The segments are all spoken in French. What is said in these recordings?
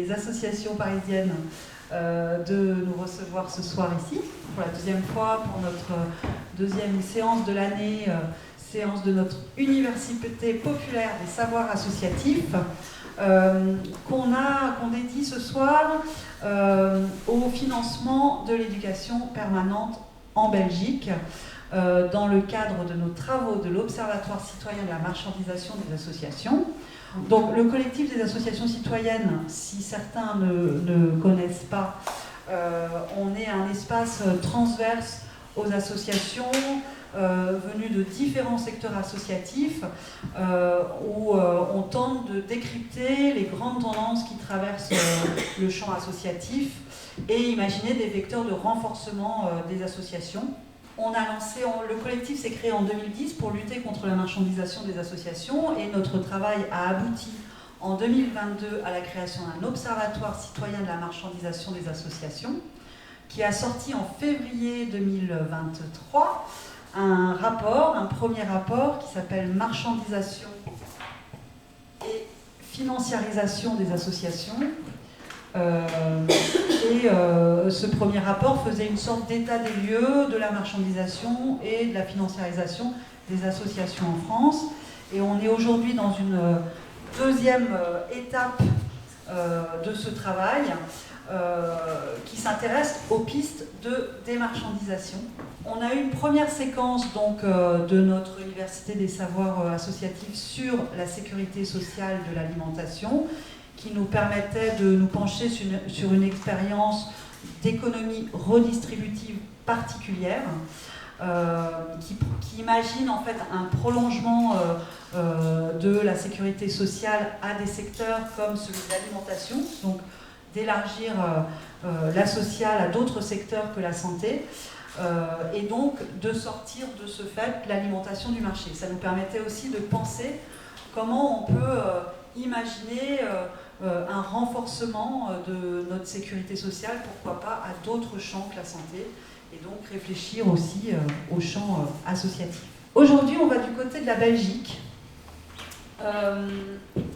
des associations parisiennes de nous recevoir ce soir ici, pour la deuxième fois, pour notre deuxième séance de l'année, séance de notre Université populaire des savoirs associatifs, qu'on dédie ce soir au financement de l'éducation permanente en Belgique, dans le cadre de nos travaux de l'Observatoire citoyen de la marchandisation des associations. Donc le collectif des associations citoyennes, si certains ne connaissent pas, on est un espace transverse aux associations venues de différents secteurs associatifs où on tente de décrypter les grandes tendances qui traversent le champ associatif et imaginer des vecteurs de renforcement des associations. Le collectif s'est créé en 2010 pour lutter contre la marchandisation des associations et notre travail a abouti en 2022 à la création d'un observatoire citoyen de la marchandisation des associations qui a sorti en février 2023 un premier rapport qui s'appelle Marchandisation et financiarisation des associations. Ce premier rapport faisait une sorte d'état des lieux de la marchandisation et de la financiarisation des associations en France. Et on est aujourd'hui dans une deuxième étape de ce travail qui s'intéresse aux pistes de démarchandisation. On a eu une première séquence donc, de notre Université des savoirs associatifs sur la sécurité sociale de l'alimentation, qui nous permettait de nous pencher sur une expérience d'économie redistributive particulière, qui imagine en fait un prolongement de la sécurité sociale à des secteurs comme celui de l'alimentation, donc d'élargir la sociale à d'autres secteurs que la santé, et donc de sortir de ce fait l'alimentation du marché. Ça nous permettait aussi de penser comment on peut imaginer un renforcement de notre sécurité sociale, pourquoi pas à d'autres champs que la santé, et donc réfléchir aussi au champ associatif. Aujourd'hui, on va du côté de la Belgique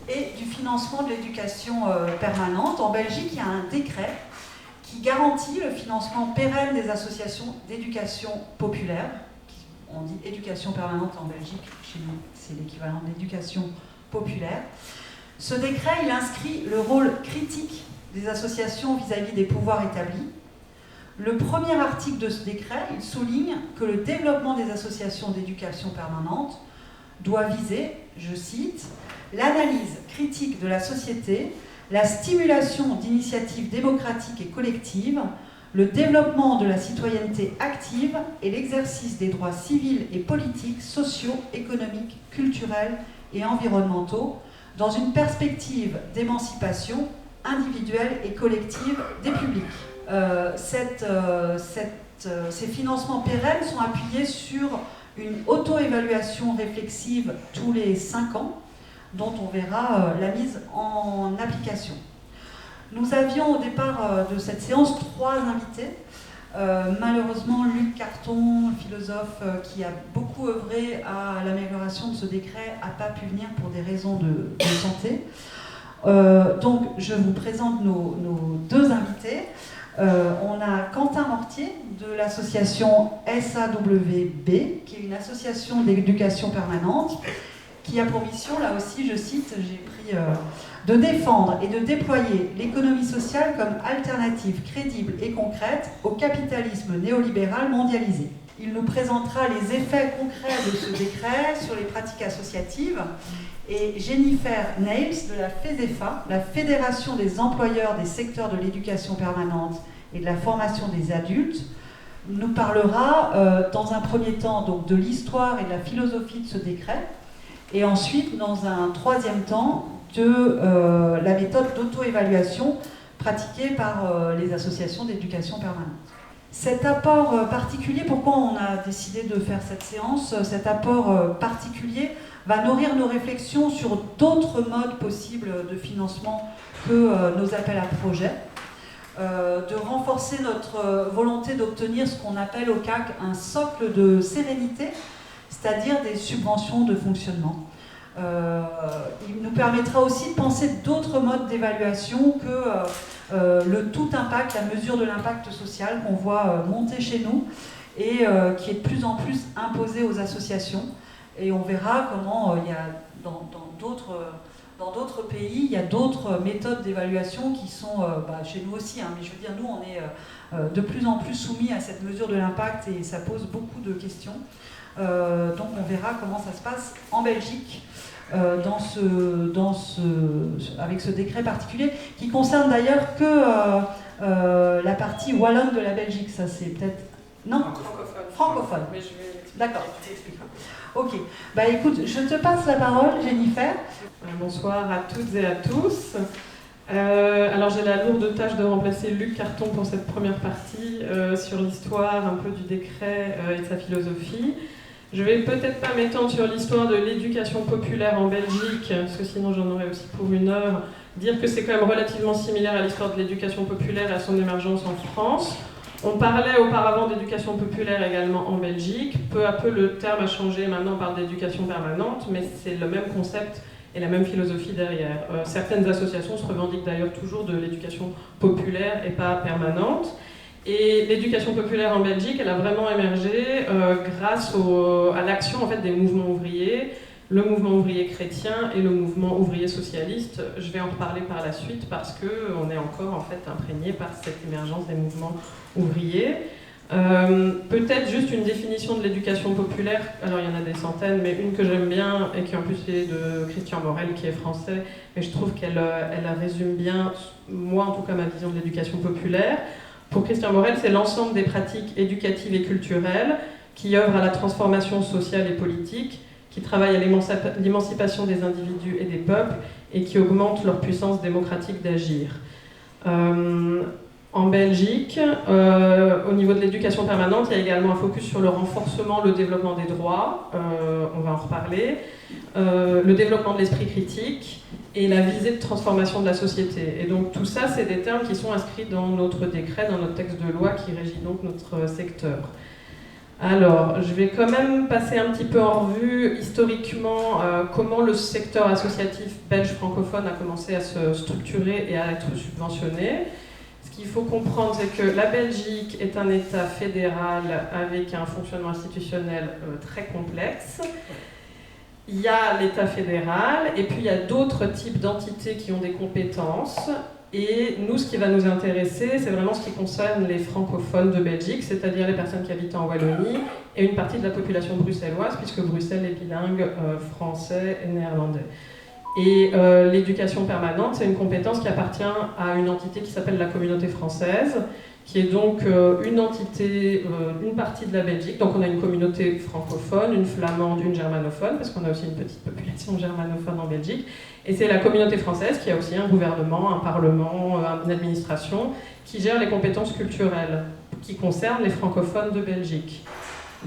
et du financement de l'éducation permanente. En Belgique, il y a un décret qui garantit le financement pérenne des associations d'éducation populaire. On dit éducation permanente en Belgique, chez nous c'est l'équivalent d'éducation populaire. Ce décret, il inscrit le rôle critique des associations vis-à-vis des pouvoirs établis. Le premier article de ce décret, il souligne que le développement des associations d'éducation permanente doit viser, je cite, l'analyse critique de la société, la stimulation d'initiatives démocratiques et collectives, le développement de la citoyenneté active et l'exercice des droits civils et politiques, sociaux, économiques, culturels et environnementaux, dans une perspective d'émancipation individuelle et collective des publics. Ces financements pérennes sont appuyés sur une auto-évaluation réflexive tous les 5 ans, dont on verra la mise en application. Nous avions au départ de cette séance 3 invités. Malheureusement, Luc Carton, philosophe qui a beaucoup œuvré à l'amélioration de ce décret, n'a pas pu venir pour des raisons de santé. Donc, je vous présente nos 2 invités. On a Quentin Mortier de l'association SAWB, qui est une association d'éducation permanente, qui a pour mission, là aussi, je cite, j'ai pris... de défendre et de déployer l'économie sociale comme alternative crédible et concrète au capitalisme néolibéral mondialisé. Il nous présentera les effets concrets de ce décret sur les pratiques associatives et Jennifer Nails de la FEDEFA, la Fédération des employeurs des secteurs de l'éducation permanente et de la formation des adultes, nous parlera dans un premier temps donc, de l'histoire et de la philosophie de ce décret et ensuite, dans un troisième temps, de la méthode d'auto-évaluation pratiquée par les associations d'éducation permanente. Cet apport particulier, pourquoi on a décidé de faire cette séance, cet apport particulier va nourrir nos réflexions sur d'autres modes possibles de financement que nos appels à projets, de renforcer notre volonté d'obtenir ce qu'on appelle au CAC un socle de sérénité, c'est-à-dire des subventions de fonctionnement. Il nous permettra aussi de penser d'autres modes d'évaluation que le tout impact, la mesure de l'impact social qu'on voit monter chez nous et qui est de plus en plus imposé aux associations. Et on verra comment il y a dans d'autres pays, il y a d'autres méthodes d'évaluation qui sont, chez nous aussi, hein, mais je veux dire, nous, on est de plus en plus soumis à cette mesure de l'impact et ça pose beaucoup de questions. Donc on verra comment ça se passe en Belgique avec ce décret particulier, qui concerne d'ailleurs que la partie wallonne de la Belgique. Ça, c'est peut-être... Non ? Francophone. Mais je vais l'expliquer. D'accord, tu t'expliqueras. Ok. Bah écoute, je te passe la parole, Jennifer. Bonsoir à toutes et à tous. Alors j'ai la lourde tâche de remplacer Luc Carton pour cette première partie sur l'histoire un peu du décret et de sa philosophie. Je vais peut-être pas m'étendre sur l'histoire de l'éducation populaire en Belgique, parce que sinon j'en aurais aussi pour une heure. Dire que c'est quand même relativement similaire à l'histoire de l'éducation populaire et à son émergence en France. On parlait auparavant d'éducation populaire également en Belgique. Peu à peu, le terme a changé. Maintenant, on parle d'éducation permanente, mais c'est le même concept et la même philosophie derrière. Certaines associations se revendiquent d'ailleurs toujours de l'éducation populaire et pas permanente. Et l'éducation populaire en Belgique, elle a vraiment émergé grâce à l'action en fait, des mouvements ouvriers, le mouvement ouvrier chrétien et le mouvement ouvrier socialiste. Je vais en reparler par la suite parce qu'on est encore en fait, imprégné par cette émergence des mouvements ouvriers. Peut-être juste une définition de l'éducation populaire, alors il y en a des centaines, mais une que j'aime bien et qui en plus est de Christian Morel qui est français, mais je trouve qu'elle résume bien, moi en tout cas, ma vision de l'éducation populaire. Pour Christian Morel, c'est l'ensemble des pratiques éducatives et culturelles qui œuvrent à la transformation sociale et politique, qui travaillent à l'émancipation des individus et des peuples et qui augmentent leur puissance démocratique d'agir. En Belgique, au niveau de l'éducation permanente, il y a également un focus sur le renforcement, le développement des droits, on va en reparler, le développement de l'esprit critique et la visée de transformation de la société. Et donc tout ça, c'est des termes qui sont inscrits dans notre décret, dans notre texte de loi qui régit donc notre secteur. Alors, je vais quand même passer un petit peu en revue historiquement comment le secteur associatif belge francophone a commencé à se structurer et à être subventionné. Ce qu'il faut comprendre, c'est que la Belgique est un État fédéral avec un fonctionnement institutionnel très complexe. Il y a l'État fédéral et puis il y a d'autres types d'entités qui ont des compétences. Et nous, ce qui va nous intéresser, c'est vraiment ce qui concerne les francophones de Belgique, c'est-à-dire les personnes qui habitent en Wallonie et une partie de la population bruxelloise, puisque Bruxelles est bilingue français et néerlandais. Et l'éducation permanente, c'est une compétence qui appartient à une entité qui s'appelle la Communauté française, qui est donc une entité, une partie de la Belgique. Donc on a une communauté francophone, une flamande, une germanophone, parce qu'on a aussi une petite population germanophone en Belgique. Et c'est la Communauté française qui a aussi un gouvernement, un parlement, une administration, qui gère les compétences culturelles, qui concernent les francophones de Belgique.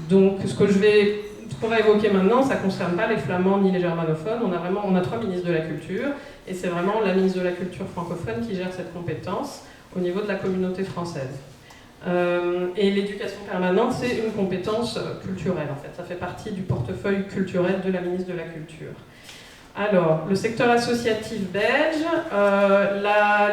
Donc ce qu'on va évoquer maintenant, ça ne concerne pas les flamands ni les germanophones. On a 3 ministres de la culture, et c'est vraiment la ministre de la culture francophone qui gère cette compétence au niveau de la communauté française. Et l'éducation permanente, c'est une compétence culturelle, en fait. Ça fait partie du portefeuille culturel de la ministre de la Culture. Alors, le secteur associatif belge,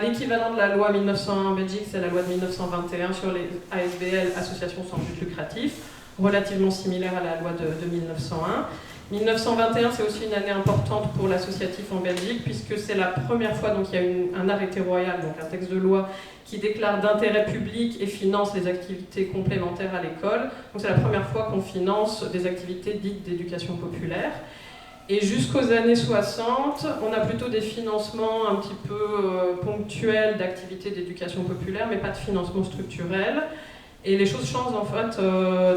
l'équivalent de la loi 1901 en Belgique, c'est la loi de 1921 sur les ASBL, associations sans but lucratif, relativement similaire à la loi de 1901. 1921, c'est aussi une année importante pour l'associatif en Belgique, puisque c'est la première fois, donc il y a un arrêté royal, donc un texte de loi, qui déclare d'intérêt public et finance les activités complémentaires à l'école. Donc c'est la première fois qu'on finance des activités dites d'éducation populaire. Et jusqu'aux années 60, on a plutôt des financements un petit peu ponctuels d'activités d'éducation populaire, mais pas de financement structurel. Et les choses changent en fait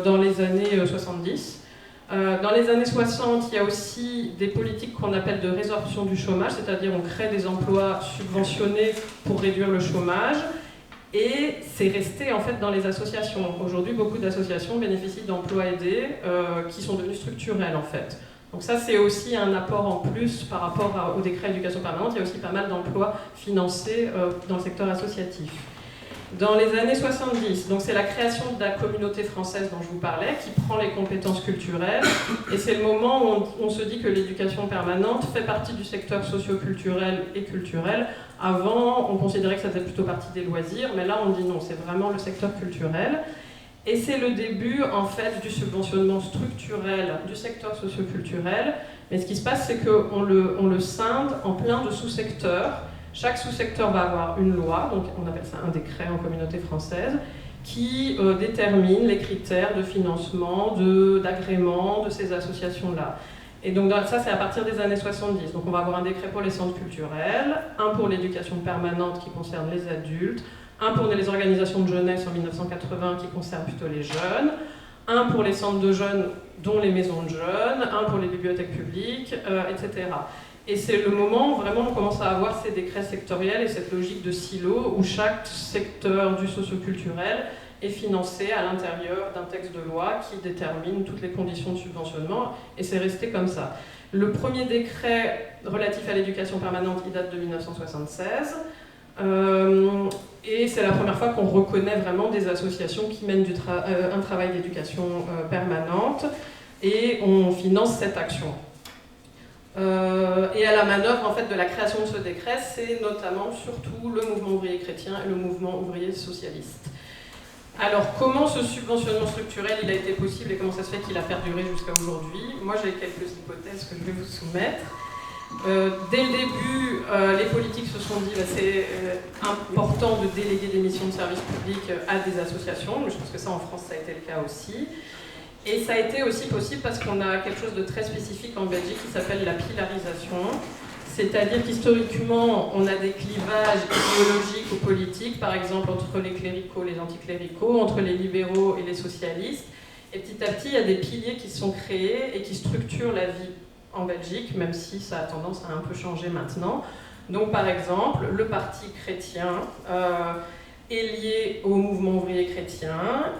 dans les années 70. Dans les années 60, il y a aussi des politiques qu'on appelle de résorption du chômage, c'est-à-dire on crée des emplois subventionnés pour réduire le chômage. Et c'est resté en fait dans les associations. Aujourd'hui, beaucoup d'associations bénéficient d'emplois aidés qui sont devenus structurels en fait. Donc ça, c'est aussi un apport en plus par rapport au décret éducation permanente. Il y a aussi pas mal d'emplois financés dans le secteur associatif. Dans les années 70, donc c'est la création de la communauté française dont je vous parlais, qui prend les compétences culturelles, et c'est le moment où on se dit que l'éducation permanente fait partie du secteur socio-culturel et culturel. Avant, on considérait que ça faisait plutôt partie des loisirs, mais là on dit non, c'est vraiment le secteur culturel. Et c'est le début, en fait, du subventionnement structurel du secteur socio-culturel. Mais ce qui se passe, c'est qu'on le scinde en plein de sous-secteurs. Chaque sous-secteur va avoir une loi, donc on appelle ça un décret en communauté française, qui détermine les critères de financement, d'agrément de ces associations-là. Et donc ça, c'est à partir des années 70. Donc on va avoir un décret pour les centres culturels, un pour l'éducation permanente qui concerne les adultes, un pour les organisations de jeunesse en 1980 qui concerne plutôt les jeunes, un pour les centres de jeunes dont les maisons de jeunes, un pour les bibliothèques publiques, etc. Et c'est le moment où vraiment on commence à avoir ces décrets sectoriels et cette logique de silo où chaque secteur du socio-culturel est financé à l'intérieur d'un texte de loi qui détermine toutes les conditions de subventionnement, et c'est resté comme ça. Le premier décret relatif à l'éducation permanente, il date de 1976, et c'est la première fois qu'on reconnaît vraiment des associations qui mènent un travail d'éducation permanente, et on finance cette action. Et à la manœuvre en fait, de la création de ce décret, c'est notamment surtout le mouvement ouvrier chrétien et le mouvement ouvrier socialiste. Alors, comment ce subventionnement structurel il a été possible et comment ça se fait qu'il a perduré jusqu'à aujourd'hui? Moi, j'ai quelques hypothèses que je vais vous soumettre. Dès le début, les politiques se sont dit que c'est important de déléguer des missions de service public à des associations. Je pense que ça, en France, ça a été le cas aussi. Et ça a été aussi possible parce qu'on a quelque chose de très spécifique en Belgique qui s'appelle la pilarisation. C'est-à-dire qu'historiquement, on a des clivages idéologiques ou politiques, par exemple entre les cléricaux et les anticléricaux, entre les libéraux et les socialistes. Et petit à petit, il y a des piliers qui sont créés et qui structurent la vie en Belgique, même si ça a tendance à un peu changer maintenant. Donc par exemple, le parti chrétien est lié au mouvement ouvrier chrétien,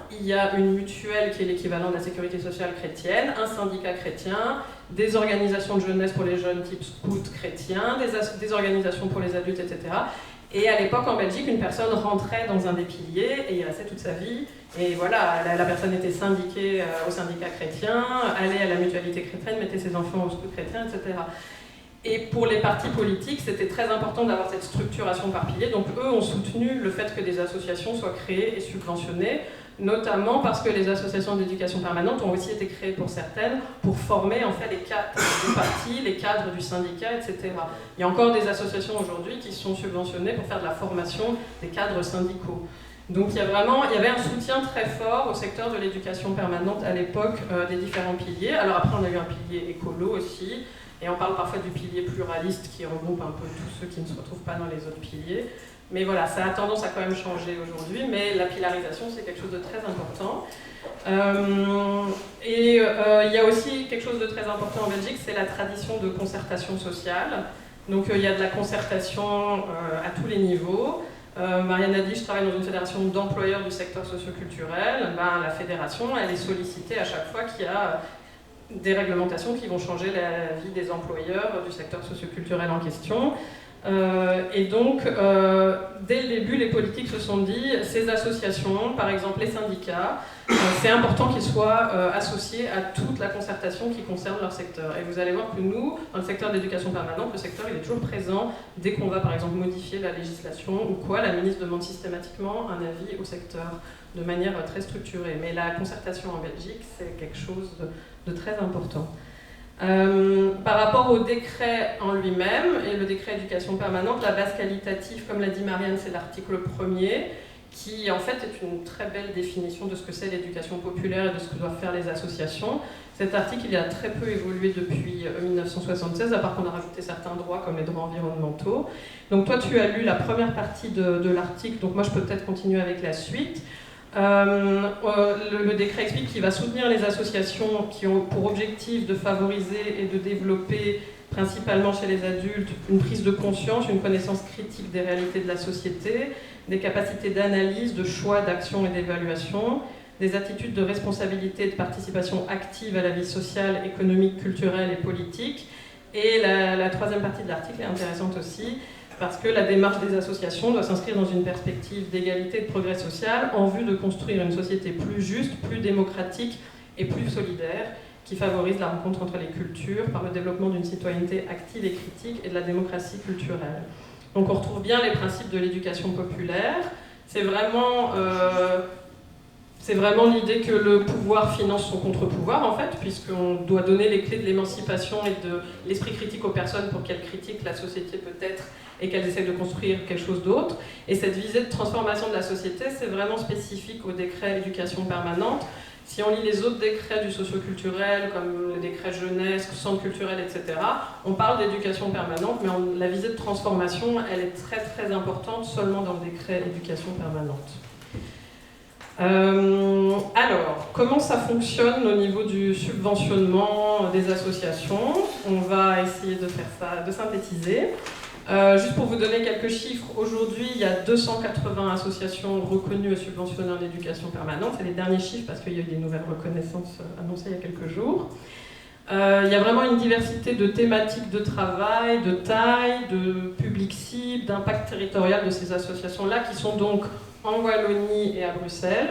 il y a une mutuelle qui est l'équivalent de la sécurité sociale chrétienne, un syndicat chrétien, des organisations de jeunesse pour les jeunes type scout chrétien, des organisations pour les adultes, etc. Et à l'époque en Belgique, une personne rentrait dans un des piliers et il restait toute sa vie. Et voilà, la personne était syndiquée au syndicat chrétien, allait à la mutualité chrétienne, mettait ses enfants au scout chrétien, etc. Et pour les partis politiques, c'était très important d'avoir cette structuration par piliers. Donc eux ont soutenu le fait que des associations soient créées et subventionnées, notamment parce que les associations d'éducation permanente ont aussi été créées pour certaines pour former en fait les cadres du parti, les cadres du syndicat, etc. Il y a encore des associations aujourd'hui qui sont subventionnées pour faire de la formation des cadres syndicaux. Donc il y avait un soutien très fort au secteur de l'éducation permanente à l'époque des différents piliers. Alors après on a eu un pilier écolo aussi. Et on parle parfois du pilier pluraliste qui regroupe un peu tous ceux qui ne se retrouvent pas dans les autres piliers. Mais voilà, ça a tendance à quand même changer aujourd'hui, mais la pilarisation, c'est quelque chose de très important. Il y a aussi quelque chose de très important en Belgique, c'est la tradition de concertation sociale. Donc il y a de la concertation à tous les niveaux. Marianne a dit, je travaille dans une fédération d'employeurs du secteur socioculturel. La fédération, elle est sollicitée à chaque fois qu'il y a des réglementations qui vont changer la vie des employeurs du secteur socioculturel en question. Et donc, dès le début, les politiques se sont dit, ces associations, par exemple les syndicats, c'est important qu'ils soient associés à toute la concertation qui concerne leur secteur. Et vous allez voir que nous, dans le secteur de l'éducation permanente, le secteur il est toujours présent. Dès qu'on va, par exemple, modifier la législation ou quoi, la ministre demande systématiquement un avis au secteur de manière très structurée. Mais la concertation en Belgique, c'est quelque chose de très important. Par rapport au décret en lui-même, et le décret éducation permanente, la base qualitative, comme l'a dit Marianne, c'est l'article 1er, qui en fait est une très belle définition de ce que c'est l'éducation populaire et de ce que doivent faire les associations. Cet article, il a très peu évolué depuis 1976, à part qu'on a rajouté certains droits, comme les droits environnementaux. Donc toi, tu as lu la première partie de l'article, donc moi je peux peut-être continuer avec la suite. Le décret explique qu'il va soutenir les associations qui ont pour objectif de favoriser et de développer, principalement chez les adultes, une prise de conscience, une connaissance critique des réalités de la société, des capacités d'analyse, de choix, d'action et d'évaluation, des attitudes de responsabilité et de participation active à la vie sociale, économique, culturelle et politique. Et la troisième partie de l'article est intéressante aussi. parce que la démarche des associations doit s'inscrire dans une perspective d'égalité et de progrès social en vue de construire une société plus juste, plus démocratique et plus solidaire, qui favorise la rencontre entre les cultures par le développement d'une citoyenneté active et critique et de la démocratie culturelle. Donc on retrouve bien les principes de l'éducation populaire. C'est vraiment l'idée que le pouvoir finance son contre-pouvoir, en fait, puisqu'on doit donner les clés de l'émancipation et de l'esprit critique aux personnes pour qu'elles critiquent la société peut-être et qu'elles essaient de construire quelque chose d'autre. Et cette visée de transformation de la société, c'est vraiment spécifique au décret éducation permanente. Si on lit les autres décrets du socioculturel, comme le décret jeunesse, centre culturel, etc., on parle d'éducation permanente, mais la visée de transformation, elle est très très importante seulement dans le décret éducation permanente. Alors, comment ça fonctionne au niveau du subventionnement des associations? On va essayer de faire ça, de synthétiser. Juste pour vous donner quelques chiffres, aujourd'hui il y a 280 associations reconnues et subventionnées en éducation permanente. C'est les derniers chiffres parce qu'il y a eu des nouvelles reconnaissances annoncées il y a quelques jours. Il y a vraiment une diversité de thématiques de travail, de taille, de public cible, d'impact territorial de ces associations-là qui sont donc en Wallonie et à Bruxelles.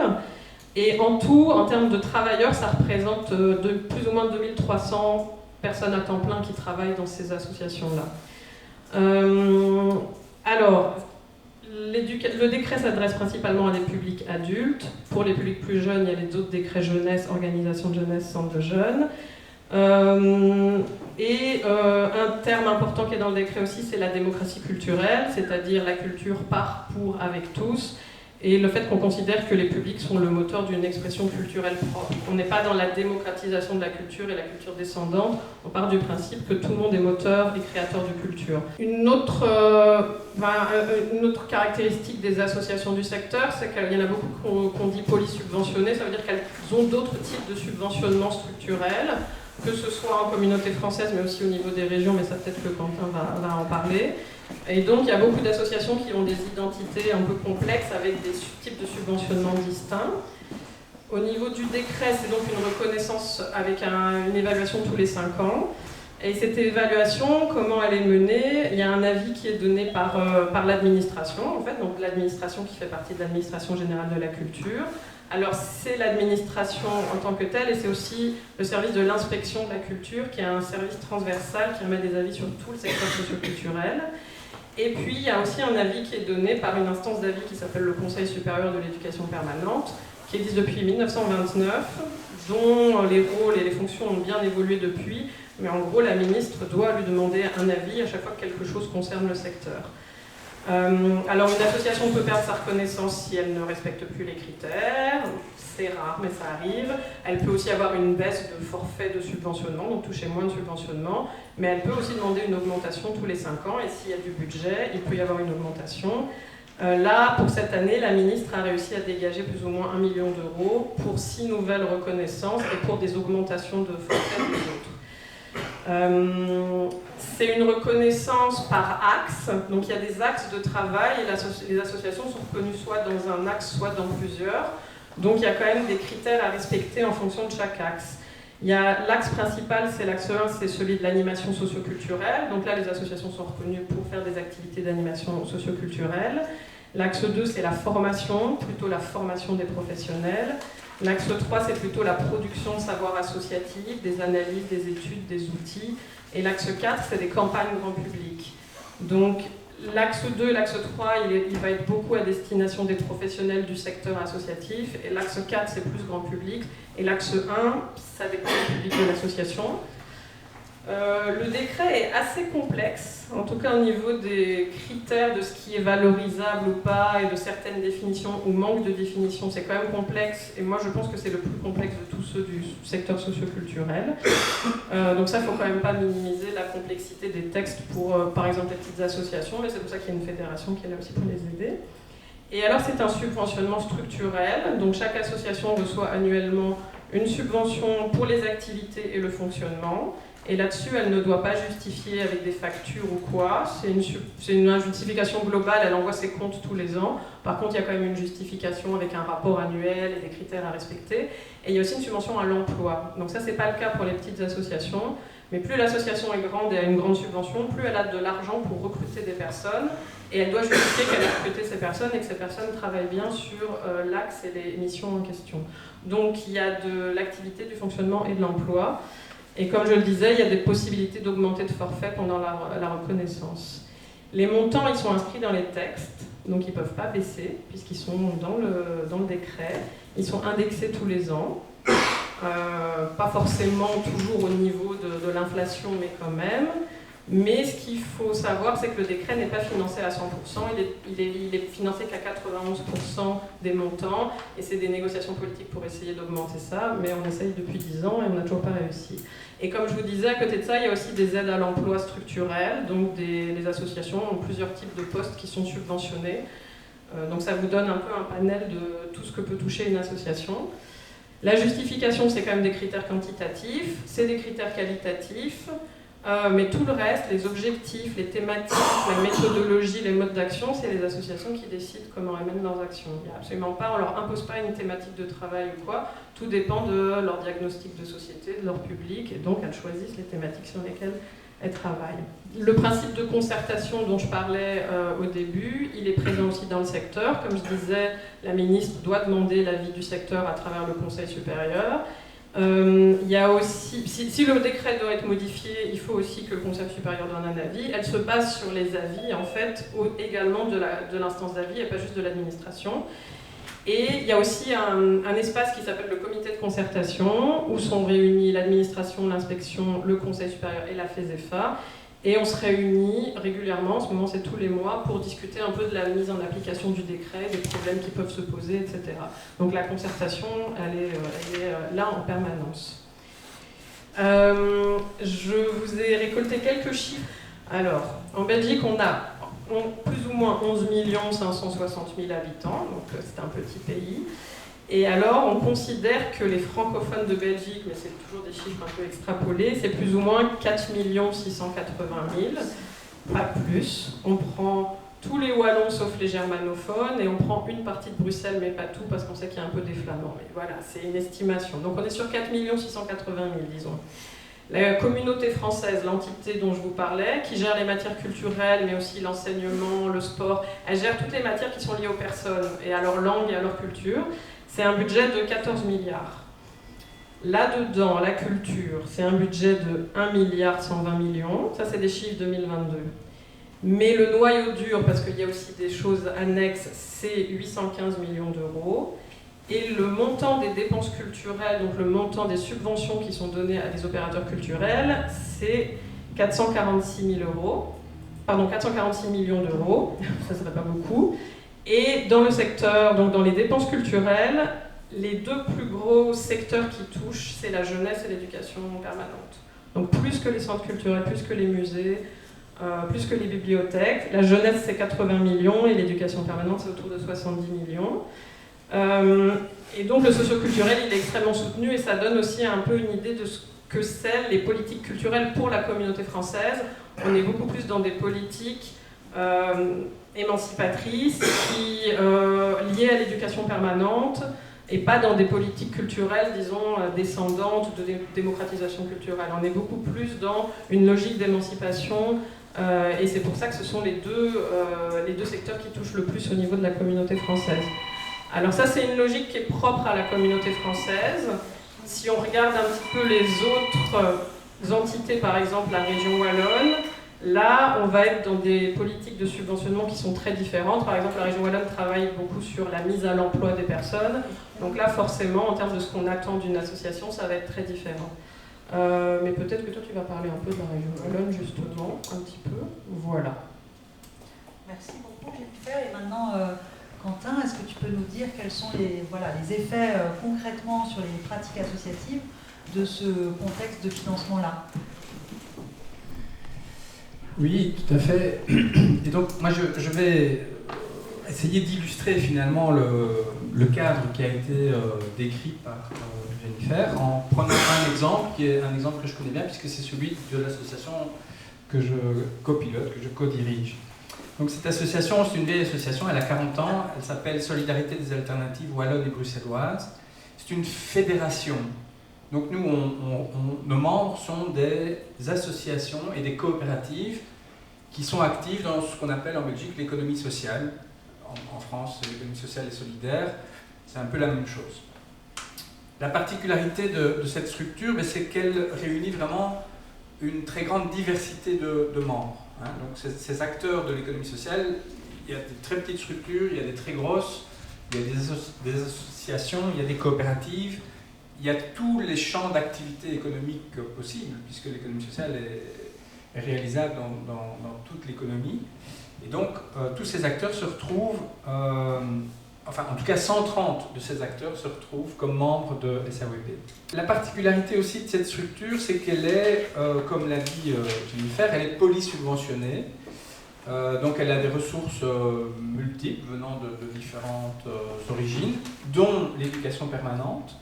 Et en tout, en termes de travailleurs, ça représente plus ou moins 2300 personnes à temps plein qui travaillent dans ces associations-là. Alors, le décret s'adresse principalement à des publics adultes. Pour les publics plus jeunes, il y a les autres décrets jeunesse, organisation de jeunesse, centre de jeunes. Un terme important qui est dans le décret aussi, c'est la démocratie culturelle, c'est-à-dire la culture par, pour, avec tous. Et le fait qu'on considère que les publics sont le moteur d'une expression culturelle propre. On n'est pas dans la démocratisation de la culture et la culture descendante, on part du principe que tout le monde est moteur et créateur de culture. Une autre caractéristique des associations du secteur, c'est qu'il y en a beaucoup qu'on dit polysubventionnées, ça veut dire qu'elles ont d'autres types de subventionnement structurel, que ce soit en communauté française, mais aussi au niveau des régions, mais ça peut-être que Quentin va en parler. Et donc il y a beaucoup d'associations qui ont des identités un peu complexes avec des types de subventionnement distincts. Au niveau du décret, c'est donc une reconnaissance avec une évaluation tous les 5 ans. Et cette évaluation, comment elle est menée? Il y a un avis qui est donné par l'administration, en fait, donc l'administration qui fait partie de l'administration générale de la culture. Alors c'est l'administration en tant que telle et c'est aussi le service de l'inspection de la culture qui est un service transversal qui remet des avis sur tout le secteur socioculturel. Et puis il y a aussi un avis qui est donné par une instance d'avis qui s'appelle le Conseil supérieur de l'éducation permanente, qui existe depuis 1929, dont les rôles et les fonctions ont bien évolué depuis, mais en gros la ministre doit lui demander un avis à chaque fois que quelque chose concerne le secteur. Alors une association peut perdre sa reconnaissance si elle ne respecte plus les critères, c'est rare mais ça arrive. Elle peut aussi avoir une baisse de forfait de subventionnement, donc toucher moins de subventionnement, mais elle peut aussi demander une augmentation tous les 5 ans et s'il y a du budget, il peut y avoir une augmentation. Là, pour cette année, la ministre a réussi à dégager plus ou moins 1 million d'euros pour 6 nouvelles reconnaissances et pour des augmentations de forfait des autres. C'est une reconnaissance par axe, donc il y a des axes de travail et les associations sont reconnues soit dans un axe, soit dans plusieurs. Donc il y a quand même des critères à respecter en fonction de chaque axe. Il y a l'axe principal, c'est l'axe 1, c'est celui de l'animation socioculturelle. Donc là, les associations sont reconnues pour faire des activités d'animation socioculturelle. L'axe 2, c'est la formation, plutôt la formation des professionnels. L'axe 3, c'est plutôt la production de savoir associatif, des analyses, des études, des outils. Et l'axe 4, c'est des campagnes grand public. Donc l'axe 2 et l'axe 3, il va être beaucoup à destination des professionnels du secteur associatif. Et l'axe 4, c'est plus grand public. Et l'axe 1, ça dépend du public de l'association. Le décret est assez complexe, en tout cas au niveau des critères de ce qui est valorisable ou pas et de certaines définitions ou manque de définition, c'est quand même complexe et moi je pense que c'est le plus complexe de tous ceux du secteur socioculturel. Donc ça, il ne faut quand même pas minimiser la complexité des textes pour par exemple les petites associations, mais c'est pour ça qu'il y a une fédération qui est là aussi pour les aider. Et alors c'est un subventionnement structurel, donc chaque association reçoit annuellement une subvention pour les activités et le fonctionnement. Et là-dessus, elle ne doit pas justifier avec des factures ou quoi. C'est une justification globale, elle envoie ses comptes tous les ans. Par contre, il y a quand même une justification avec un rapport annuel et des critères à respecter. Et il y a aussi une subvention à l'emploi. Donc ça, c'est pas le cas pour les petites associations. Mais plus l'association est grande et a une grande subvention, plus elle a de l'argent pour recruter des personnes, et elle doit justifier qu'elle a recruté ces personnes et que ces personnes travaillent bien sur l'axe et les missions en question. Donc il y a de l'activité, du fonctionnement et de l'emploi. Et comme je le disais, il y a des possibilités d'augmenter de forfait pendant la reconnaissance. Les montants, ils sont inscrits dans les textes, donc ils ne peuvent pas baisser, puisqu'ils sont dans le décret. Ils sont indexés tous les ans. Pas forcément toujours au niveau de l'inflation, mais quand même. Mais ce qu'il faut savoir, c'est que le décret n'est pas financé à 100%, il est financé qu'à 91% des montants, et c'est des négociations politiques pour essayer d'augmenter ça, mais on essaye depuis 10 ans et on n'a toujours pas réussi. Et comme je vous disais, à côté de ça, il y a aussi des aides à l'emploi structurelles, donc les associations ont plusieurs types de postes qui sont subventionnés, donc ça vous donne un peu un panel de tout ce que peut toucher une association. La justification, c'est quand même des critères quantitatifs, c'est des critères qualitatifs, mais tout le reste, les objectifs, les thématiques, la méthodologie, les modes d'action, c'est les associations qui décident comment elles mènent leurs actions. Il n'y a absolument pas, on ne leur impose pas une thématique de travail ou quoi, tout dépend de leur diagnostic de société, de leur public, et donc elles choisissent les thématiques sur lesquelles elles travaillent. Le principe de concertation dont je parlais au début, il est présent aussi dans le secteur. Comme je disais, la ministre doit demander l'avis du secteur à travers le Conseil supérieur. Il y a aussi, si le décret doit être modifié, il faut aussi que le Conseil supérieur donne un avis. Elle se base sur les avis, en fait, également de l'instance d'avis et pas juste de l'administration. Et il y a aussi un espace qui s'appelle le comité de concertation, où sont réunis l'administration, l'inspection, le Conseil supérieur et la FESEFA. Et on se réunit régulièrement, en ce moment c'est tous les mois, pour discuter un peu de la mise en application du décret, des problèmes qui peuvent se poser, etc. Donc la concertation, elle est là en permanence. Je vous ai récolté quelques chiffres. Alors, en Belgique, on a plus ou moins 11 560 000 habitants, donc c'est un petit pays. Et alors, on considère que les francophones de Belgique, mais c'est toujours des chiffres un peu extrapolés, c'est plus ou moins 4 680 000, pas plus. On prend tous les Wallons sauf les germanophones, et on prend une partie de Bruxelles, mais pas tout, parce qu'on sait qu'il y a un peu des Flamands. Mais voilà, c'est une estimation. Donc on est sur 4 680 000, disons. La communauté française, l'entité dont je vous parlais, qui gère les matières culturelles, mais aussi l'enseignement, le sport, elle gère toutes les matières qui sont liées aux personnes, et à leur langue et à leur culture. C'est un budget de 14 milliards. Là-dedans, la culture, c'est un budget de 1 milliard 120 millions. Ça, c'est des chiffres 2022. Mais le noyau dur, parce qu'il y a aussi des choses annexes, c'est 815 millions d'euros. Et le montant des dépenses culturelles, donc le montant des subventions qui sont données à des opérateurs culturels, c'est 446 000 euros. Pardon, 446 millions d'euros. Ça ne serait pas beaucoup. Et dans le secteur, donc dans les dépenses culturelles, les deux plus gros secteurs qui touchent, c'est la jeunesse et l'éducation permanente. Donc plus que les centres culturels, plus que les musées, plus que les bibliothèques. La jeunesse, c'est 80 millions et l'éducation permanente, c'est autour de 70 millions. Et donc le socioculturel, il est extrêmement soutenu et ça donne aussi un peu une idée de ce que c'est les politiques culturelles pour la communauté française. On est beaucoup plus dans des politiques émancipatrices, liées à l'éducation permanente, et pas dans des politiques culturelles, disons, descendantes de démocratisation culturelle. On est beaucoup plus dans une logique d'émancipation, et c'est pour ça que ce sont les deux secteurs qui touchent le plus au niveau de la communauté française. Alors ça, c'est une logique qui est propre à la communauté française. Si on regarde un petit peu les autres entités, par exemple la région wallonne, là, on va être dans des politiques de subventionnement qui sont très différentes. Par exemple, la région wallonne travaille beaucoup sur la mise à l'emploi des personnes. Donc là, forcément, en termes de ce qu'on attend d'une association, ça va être très différent. Mais peut-être que toi, tu vas parler un peu de la région wallonne, justement, un petit peu. Voilà. Merci beaucoup, Jennifer. Et maintenant, Quentin, est-ce que tu peux nous dire quels sont les effets concrètement sur les pratiques associatives de ce contexte de financement-là ? Oui, tout à fait. Et donc, moi, je vais essayer d'illustrer finalement le cadre qui a été décrit par Jennifer en prenant un exemple qui est un exemple que je connais bien puisque c'est celui de l'association que je copilote, que je co-dirige. Donc cette association, c'est une vieille association, elle a 40 ans, elle s'appelle Solidarité des alternatives wallonnes et bruxelloises. C'est une fédération Donc nous, nos membres sont des associations et des coopératives qui sont actives dans ce qu'on appelle en Belgique l'économie sociale. En France, l'économie sociale et solidaire, c'est un peu la même chose. La particularité de cette structure, c'est qu'elle réunit vraiment une très grande diversité de membres. Hein. Donc ces acteurs de l'économie sociale, il y a des très petites structures, il y a des très grosses, il y a des associations, il y a des coopératives, il y a tous les champs d'activité économique possibles, puisque l'économie sociale est réalisable dans toute l'économie. Et donc, tous ces acteurs se retrouvent, enfin, en tout cas, 130 de ces acteurs se retrouvent comme membres de SAOEP. La particularité aussi de cette structure, c'est qu'elle est, comme l'a dit Jennifer, elle est polysubventionnée. Donc, elle a des ressources multiples venant de différentes origines, dont l'éducation permanente,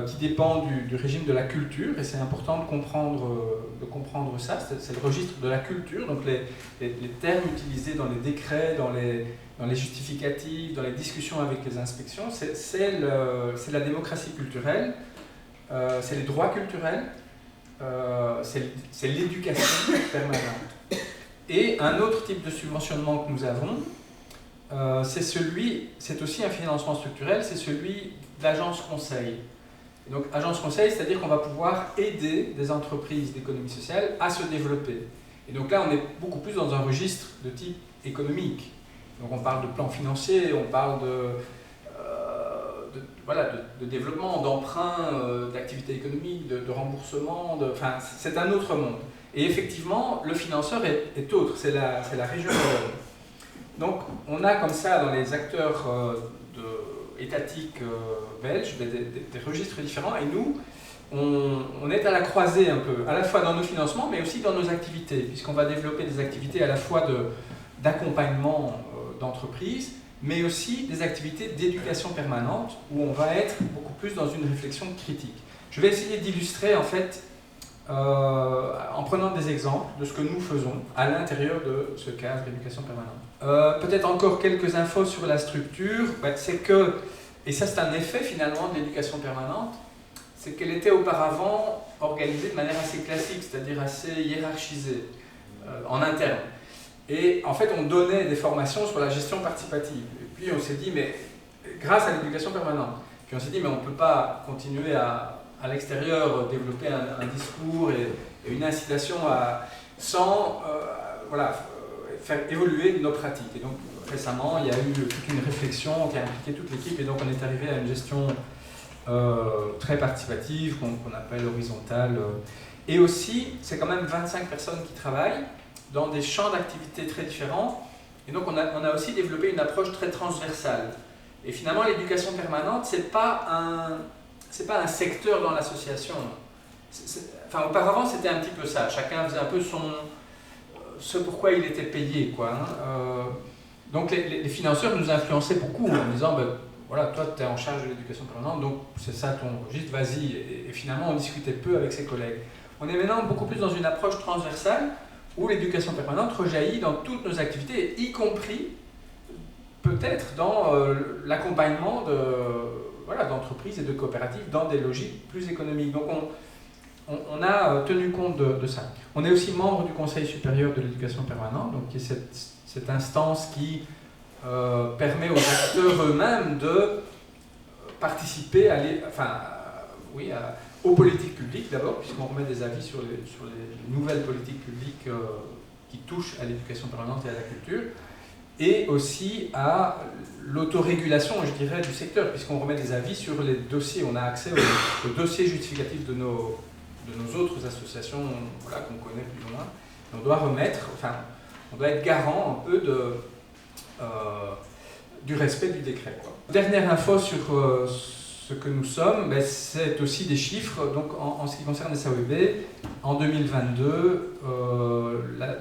qui dépend du régime de la culture, et c'est important de comprendre ça, c'est le registre de la culture, donc les termes utilisés dans les décrets, dans les justificatifs, dans les discussions avec les inspections, c'est la démocratie culturelle, c'est les droits culturels, c'est l'éducation permanente. Et un autre type de subventionnement que nous avons, c'est aussi un financement structurel, c'est celui d'agence conseil. Donc, agence conseil, c'est-à-dire qu'on va pouvoir aider des entreprises d'économie sociale à se développer. Et donc là, on est beaucoup plus dans un registre de type économique. Donc, on parle de plan financier, on parle de développement, d'emprunt, d'activité économique, de remboursement. Enfin, c'est un autre monde. Et effectivement, le financeur est autre, c'est la région Wallonne. Donc, on a comme ça dans les acteurs étatiques belges, des registres différents, et nous, on est à la croisée un peu, à la fois dans nos financements, mais aussi dans nos activités, puisqu'on va développer des activités à la fois d'accompagnement d'entreprises, mais aussi des activités d'éducation permanente, où on va être beaucoup plus dans une réflexion critique. Je vais essayer d'illustrer, en fait, en prenant des exemples de ce que nous faisons à l'intérieur de ce cadre d'éducation permanente. Peut-être encore quelques infos sur la structure, c'est que, et ça c'est un effet finalement de l'éducation permanente, c'est qu'elle était auparavant organisée de manière assez classique, c'est-à-dire assez hiérarchisée, en interne. Et en fait on donnait des formations sur la gestion participative. Et puis on s'est dit, mais grâce à l'éducation permanente, puis on s'est dit, mais on ne peut pas continuer à l'extérieur, développer un discours et une incitation sans faire évoluer nos pratiques. Et donc récemment, il y a eu toute une réflexion qui a impliqué toute l'équipe, et donc on est arrivé à une gestion très participative, qu'on appelle horizontale. Et aussi, c'est quand même 25 personnes qui travaillent dans des champs d'activité très différents, et donc on a aussi développé une approche très transversale. Et finalement, l'éducation permanente, c'est pas un secteur dans l'association. Enfin, auparavant, c'était un petit peu ça. Chacun faisait un peu ce pourquoi il était payé, quoi. Donc, les financeurs nous influençaient beaucoup en disant, voilà, toi, tu es en charge de l'éducation permanente, donc c'est ça ton registre, vas-y. Et finalement, on discutait peu avec ses collègues. On est maintenant beaucoup plus dans une approche transversale où l'éducation permanente rejaillit dans toutes nos activités, y compris peut-être dans l'accompagnement d'entreprises et de coopératives dans des logiques plus économiques. Donc on a tenu compte de ça. On est aussi membre du Conseil supérieur de l'éducation permanente, donc qui est cette instance qui permet aux acteurs eux-mêmes de participer aux politiques publiques d'abord, puisqu'on remet des avis sur les nouvelles politiques publiques qui touchent à l'éducation permanente et à la culture, et aussi à l'autorégulation, je dirais, du secteur, puisqu'on remet des avis sur les dossiers. On a accès aux dossiers justificatifs de nos autres associations, qu'on connaît plus ou moins. On doit on doit être garant un peu du respect du décret, quoi. Dernière info sur ce que nous sommes, c'est aussi des chiffres. Donc en ce qui concerne SAOEB, en 2022,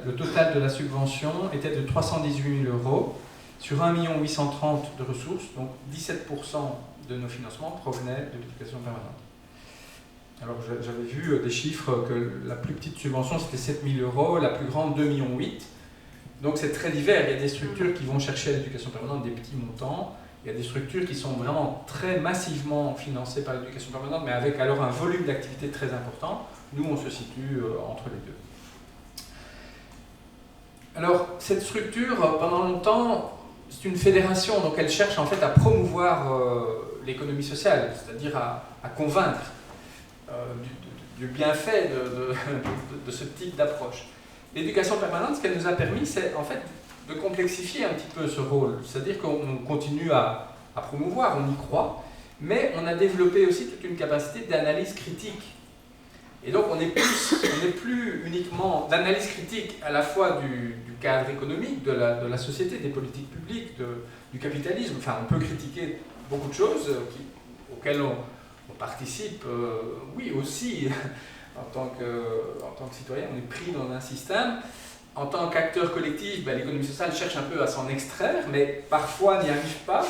le total de la subvention était de 318 000 € sur 1 830 000 de ressources, donc 17% de nos financements provenaient de l'éducation permanente. Alors j'avais vu des chiffres que la plus petite subvention c'était 7 000 €, la plus grande 2,8 millions. Donc c'est très divers, il y a des structures qui vont chercher à l'éducation permanente des petits montants, Il y a des structures qui sont vraiment très massivement financées par l'éducation permanente, mais avec alors un volume d'activité très important. Nous, on se situe entre les deux. Alors, cette structure, pendant longtemps, c'est une fédération, donc elle cherche en fait à promouvoir l'économie sociale, c'est-à-dire à convaincre du bienfait de ce type d'approche. L'éducation permanente, ce qu'elle nous a permis, c'est en fait de complexifier un petit peu ce rôle, c'est-à-dire qu'on continue à promouvoir, on y croit, mais on a développé aussi toute une capacité d'analyse critique. Et donc on n'est plus uniquement d'analyse critique à la fois du cadre économique, de la société, des politiques publiques, du capitalisme. Enfin, on peut critiquer beaucoup de choses auxquelles on participe, oui aussi, en tant que citoyen, on est pris dans un système. En tant qu'acteur collectif, l'économie sociale cherche un peu à s'en extraire, mais parfois n'y arrive pas.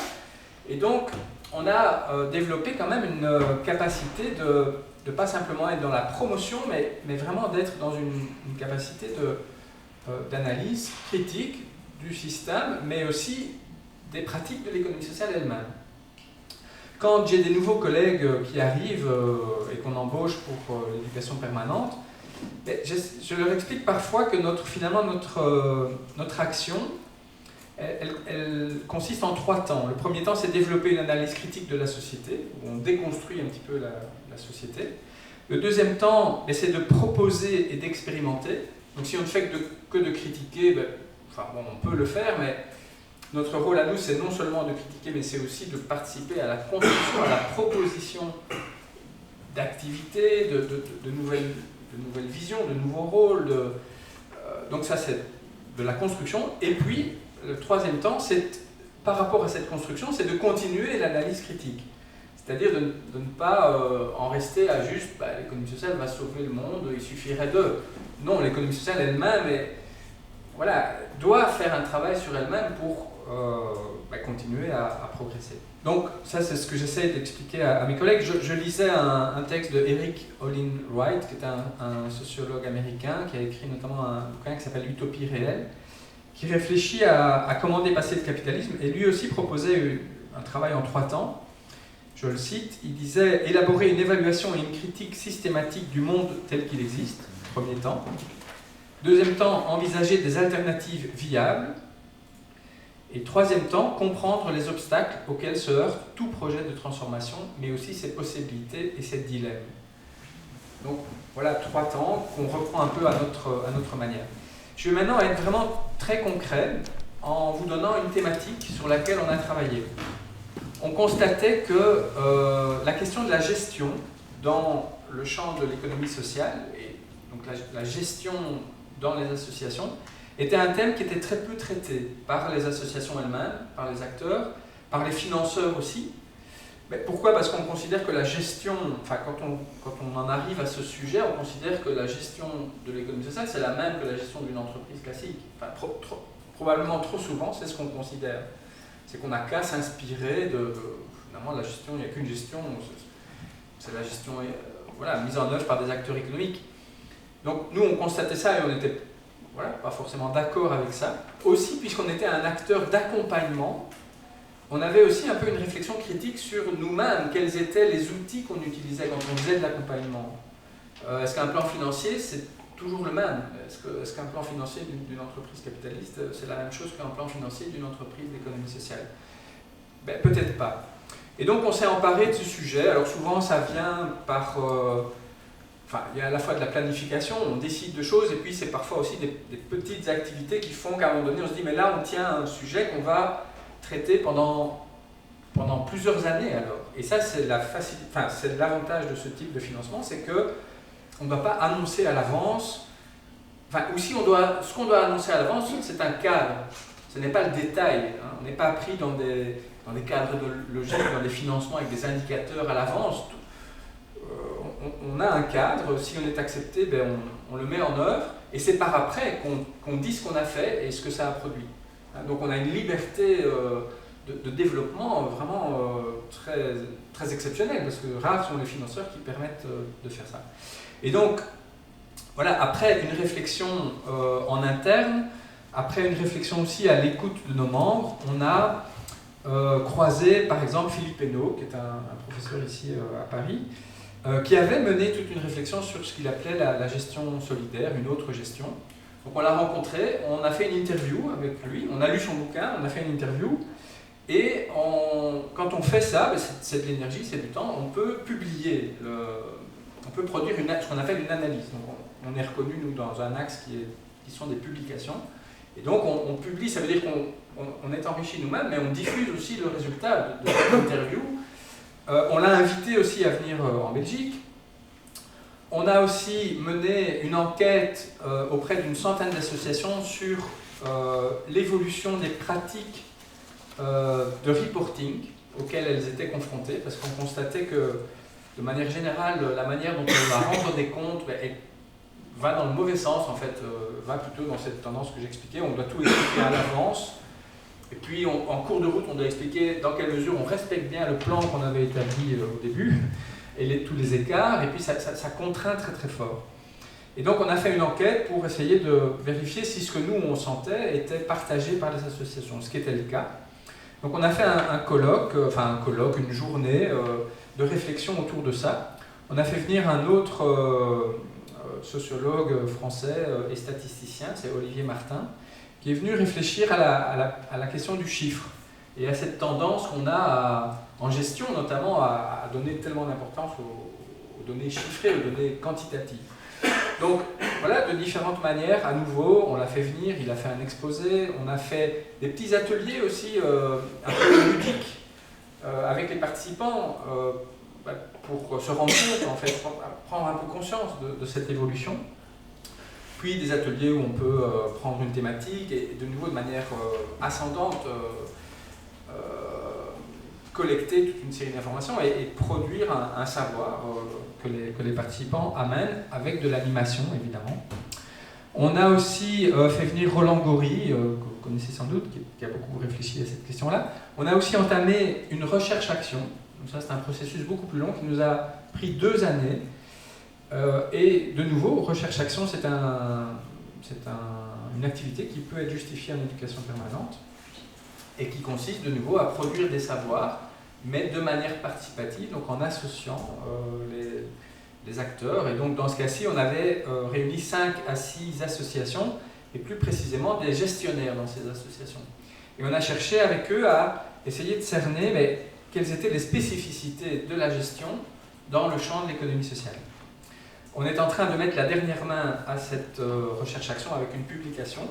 Et donc, on a développé quand même une capacité de pas simplement être dans la promotion, mais vraiment d'être dans une capacité d'analyse critique du système, mais aussi des pratiques de l'économie sociale elle-même. Quand j'ai des nouveaux collègues qui arrivent et qu'on embauche pour l'éducation permanente, je leur explique parfois que finalement notre action, elle consiste en 3 temps. Le premier temps, c'est développer une analyse critique de la société, où on déconstruit un petit peu la société. Le deuxième temps, c'est de proposer et d'expérimenter. Donc si on ne fait que de critiquer, on peut le faire, mais notre rôle à nous, c'est non seulement de critiquer, mais c'est aussi de participer à la construction, à la proposition d'activités, de nouvelles visions, de nouveaux rôles. Donc ça, c'est de la construction. Et puis, le troisième temps, par rapport à cette construction, c'est de continuer l'analyse critique. C'est-à-dire de ne pas en rester à juste l'économie sociale va sauver le monde, il suffirait de... Non, l'économie sociale elle-même doit faire un travail sur elle-même pour continuer à progresser. Donc ça, c'est ce que j'essaie d'expliquer à mes collègues. Je lisais un texte de Eric Olin Wright, qui est un sociologue américain, qui a écrit notamment un bouquin qui s'appelle Utopie réelle, qui réfléchit à comment dépasser le capitalisme, et lui aussi proposait un travail en 3 temps. Je le cite, il disait « Élaborer une évaluation et une critique systématique du monde tel qu'il existe », premier temps. Deuxième temps, envisager des alternatives viables. Et troisième temps, comprendre les obstacles auxquels se heurte tout projet de transformation, mais aussi ses possibilités et ses dilemmes. Donc voilà 3 temps qu'on reprend un peu à notre manière. Je vais maintenant être vraiment très concret en vous donnant une thématique sur laquelle on a travaillé. On constatait que la question de la gestion dans le champ de l'économie sociale, et donc la gestion dans les associations, était un thème qui était très peu traité par les associations elles-mêmes, par les acteurs, par les financeurs aussi. Mais pourquoi ? Parce qu'on considère que la gestion, quand on en arrive à ce sujet, on considère que la gestion de l'économie sociale, c'est la même que la gestion d'une entreprise classique. Probablement trop souvent, c'est ce qu'on considère. C'est qu'on n'a qu'à s'inspirer finalement, la gestion, il n'y a qu'une gestion, c'est la gestion mise en œuvre par des acteurs économiques. Donc nous, on constatait ça et on n'était pas forcément d'accord avec ça. Aussi, puisqu'on était un acteur d'accompagnement, on avait aussi un peu une réflexion critique sur nous-mêmes, quels étaient les outils qu'on utilisait quand on faisait de l'accompagnement. Est-ce qu'un plan financier, c'est toujours le même ? Est-ce qu'un plan financier d'une entreprise capitaliste, c'est la même chose qu'un plan financier d'une entreprise d'économie sociale ? Peut-être pas. Et donc on s'est emparé de ce sujet. Alors souvent ça vient par... il y a à la fois de la planification, on décide de choses, et puis c'est parfois aussi des petites activités qui font qu'à un moment donné on se dit mais là on tient un sujet qu'on va traiter pendant plusieurs années alors. Et ça c'est l'avantage de ce type de financement, c'est que on ne doit pas annoncer à l'avance, ou si ce qu'on doit annoncer à l'avance, c'est un cadre, ce n'est pas le détail, hein. On n'est pas pris dans des cadres de logique, dans des financements avec des indicateurs à l'avance. On a un cadre, si on est accepté, on le met en œuvre, et c'est par après qu'on dit ce qu'on a fait et ce que ça a produit. Donc on a une liberté de développement vraiment très, très exceptionnelle, parce que rares sont les financeurs qui permettent de faire ça. Et donc, après une réflexion en interne, après une réflexion aussi à l'écoute de nos membres, on a croisé par exemple Philippe Hainaut, qui est un professeur ici à Paris, qui avait mené toute une réflexion sur ce qu'il appelait la gestion solidaire, une autre gestion. Donc on l'a rencontré, on a fait une interview avec lui, on a lu son bouquin, on a fait une interview, et quand on fait ça, c'est de l'énergie, c'est du temps, on peut publier, on peut produire ce qu'on appelle une analyse. Donc on est reconnu, nous, dans un axe qui sont des publications. Et donc on publie, ça veut dire qu'on est enrichi nous-mêmes, mais on diffuse aussi le résultat de cette interview. On l'a invité aussi à venir en Belgique. On a aussi mené une enquête auprès d'une centaine d'associations sur l'évolution des pratiques de reporting auxquelles elles étaient confrontées, parce qu'on constatait que, de manière générale, la manière dont on va rendre des comptes va dans le mauvais sens, en fait, va plutôt dans cette tendance que j'expliquais. On doit tout expliquer à l'avance, et puis en cours de route, on doit expliquer dans quelle mesure on respecte bien le plan qu'on avait établi au début, et tous les écarts, et puis ça contraint très très fort. Et donc on a fait une enquête pour essayer de vérifier si ce que nous on sentait était partagé par les associations, ce qui était le cas. Donc on a fait un colloque, une journée de réflexion autour de ça. On a fait venir un autre sociologue français et statisticien, c'est Olivier Martin, qui est venu réfléchir à la question du chiffre et à cette tendance qu'on a en gestion notamment à donner tellement d'importance aux données chiffrées, aux données quantitatives. Donc voilà, de différentes manières, à nouveau, on l'a fait venir, il a fait un exposé, on a fait des petits ateliers aussi un peu ludiques avec les participants pour se rendre compte, en fait, prendre un peu conscience de cette évolution. Puis des ateliers où on peut prendre une thématique et de nouveau de manière ascendante collecter toute une série d'informations et produire un savoir que les participants amènent avec de l'animation, évidemment. On a aussi fait venir Roland Gori, que vous connaissez sans doute, qui a beaucoup réfléchi à cette question-là. On a aussi entamé une recherche-action. Donc ça, c'est un processus beaucoup plus long qui nous a pris 2 années. Et de nouveau, recherche-action, c'est une activité qui peut être justifiée en éducation permanente et qui consiste de nouveau à produire des savoirs, mais de manière participative, donc en associant les acteurs. Et donc dans ce cas-ci, on avait réuni 5 à 6 associations, et plus précisément des gestionnaires dans ces associations. Et on a cherché avec eux à essayer de cerner quelles étaient les spécificités de la gestion dans le champ de l'économie sociale. On est en train de mettre la dernière main à cette recherche-action avec une publication.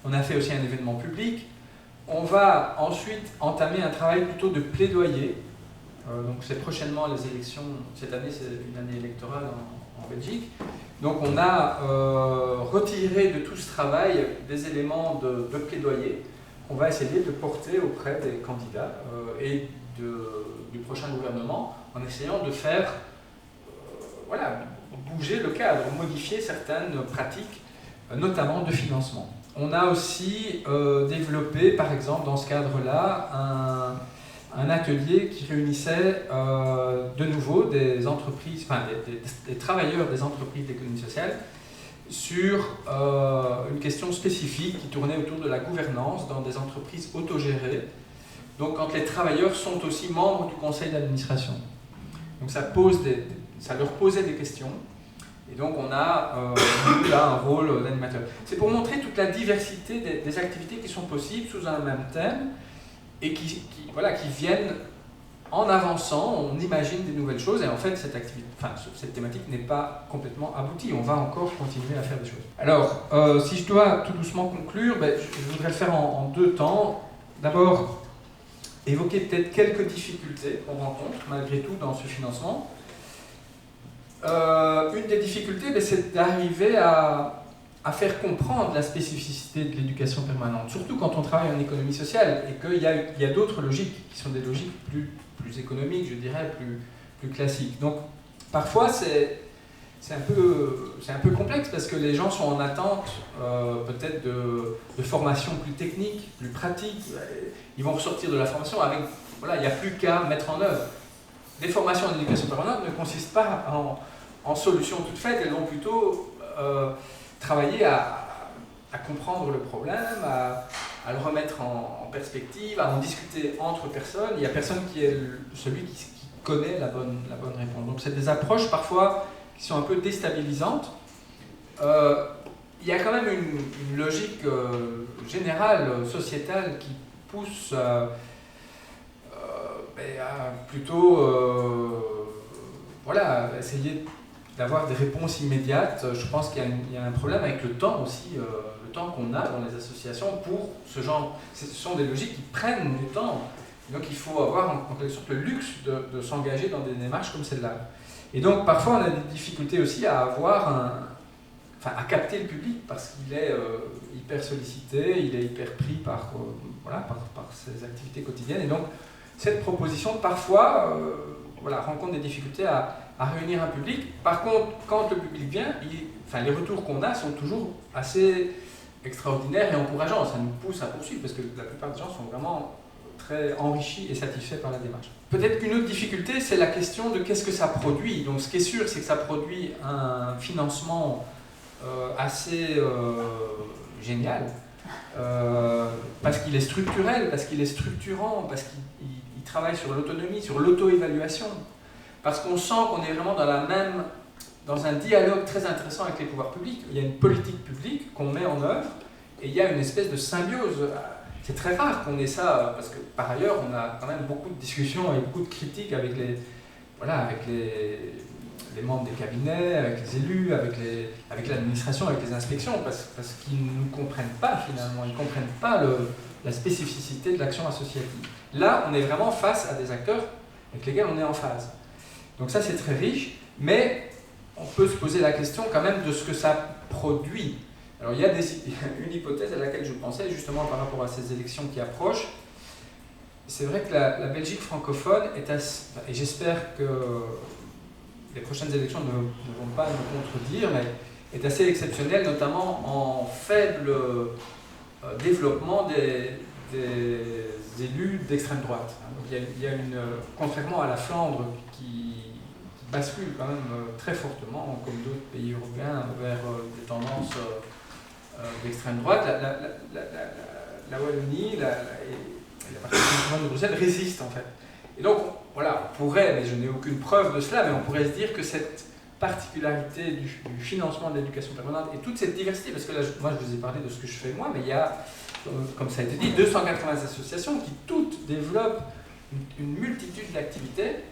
On a fait aussi un événement public. On va ensuite entamer un travail plutôt de plaidoyer. Donc c'est prochainement les élections. Cette année, c'est une année électorale en Belgique. Donc on a retiré de tout ce travail des éléments de plaidoyer qu'on va essayer de porter auprès des candidats et du prochain gouvernement en essayant de faire bouger le cadre, modifier certaines pratiques, notamment de financement. On a aussi développé, par exemple, dans ce cadre-là, un atelier qui réunissait de nouveau des entreprises, des travailleurs des entreprises d'économie sociale sur une question spécifique qui tournait autour de la gouvernance dans des entreprises autogérées. Donc quand les travailleurs sont aussi membres du conseil d'administration. Donc ça leur posait des questions. Et donc on a là un rôle d'animateur. C'est pour montrer toute la diversité des activités qui sont possibles sous un même thème et qui viennent en avançant, on imagine des nouvelles choses et en fait cette thématique n'est pas complètement aboutie, on va encore continuer à faire des choses. Alors, si je dois tout doucement conclure, je voudrais le faire en 2 temps. D'abord, évoquer peut-être quelques difficultés qu'on rencontre malgré tout dans ce financement. Une des difficultés, c'est d'arriver à faire comprendre la spécificité de l'éducation permanente, surtout quand on travaille en économie sociale et qu'il y a d'autres logiques qui sont des logiques plus économiques, je dirais, plus classiques. Donc parfois c'est un peu complexe parce que les gens sont en attente peut-être de formations plus techniques, plus pratiques. Ils vont ressortir de la formation avec, il n'y a plus qu'à mettre en œuvre. Les formations en éducation permanente ne consistent pas en solutions toutes faites, elles vont plutôt travailler à comprendre le problème, à le remettre en perspective, à en discuter entre personnes. Il n'y a personne qui est celui qui connaît la bonne réponse. Donc c'est des approches parfois qui sont un peu déstabilisantes. Il y a quand même une logique générale, sociétale, qui pousse à plutôt voilà, essayer d'avoir des réponses immédiates. Je pense qu'il y a un problème avec le temps aussi, le temps qu'on a dans les associations pour ce genre. Ce sont des logiques qui prennent du temps. Donc il faut avoir en quelque sorte le luxe de s'engager dans des démarches comme celle-là. Et donc parfois on a des difficultés aussi à à capter le public parce qu'il est hyper sollicité, il est hyper pris par ses activités quotidiennes. Et donc cette proposition parfois rencontre des difficultés à réunir un public. Par contre, quand le public vient, les retours qu'on a sont toujours assez extraordinaires et encourageants. Ça nous pousse à poursuivre parce que la plupart des gens sont vraiment très enrichis et satisfaits par la démarche. Peut-être qu'une autre difficulté, c'est la question de qu'est-ce que ça produit. Donc ce qui est sûr, c'est que ça produit un financement assez génial, parce qu'il est structurel, parce qu'il est structurant, parce qu'il travaille sur l'autonomie, sur l'auto-évaluation, parce qu'on sent qu'on est vraiment dans un dialogue très intéressant avec les pouvoirs publics. Il y a une politique publique qu'on met en œuvre et il y a une espèce de symbiose. C'est très rare qu'on ait ça, parce que par ailleurs on a quand même beaucoup de discussions et beaucoup de critiques avec les membres des cabinets, avec les élus, avec l'administration, avec les inspections, parce qu'ils ne nous comprennent pas finalement, ils ne comprennent pas la spécificité de l'action associative. Là, on est vraiment face à des acteurs avec lesquels on est en phase. Donc ça, c'est très riche, mais on peut se poser la question quand même de ce que ça produit. Alors il y a une hypothèse à laquelle je pensais justement par rapport à ces élections qui approchent. C'est vrai que la Belgique francophone est assez, et j'espère que les prochaines élections ne vont pas nous contredire, mais est assez exceptionnelle, notamment en faible développement des élus d'extrême droite. Donc il y a contrairement à la Flandre qui bascule quand même très fortement, comme d'autres pays européens, vers des tendances d'extrême droite, la Wallonie et la partie de Bruxelles résistent en fait. Et donc, voilà, on pourrait, mais je n'ai aucune preuve de cela, mais on pourrait se dire que cette particularité du financement de l'éducation permanente et toute cette diversité, parce que là, moi je vous ai parlé de ce que je fais moi, mais il y a, comme ça a été dit, 280 associations qui toutes développent une multitude d'activités.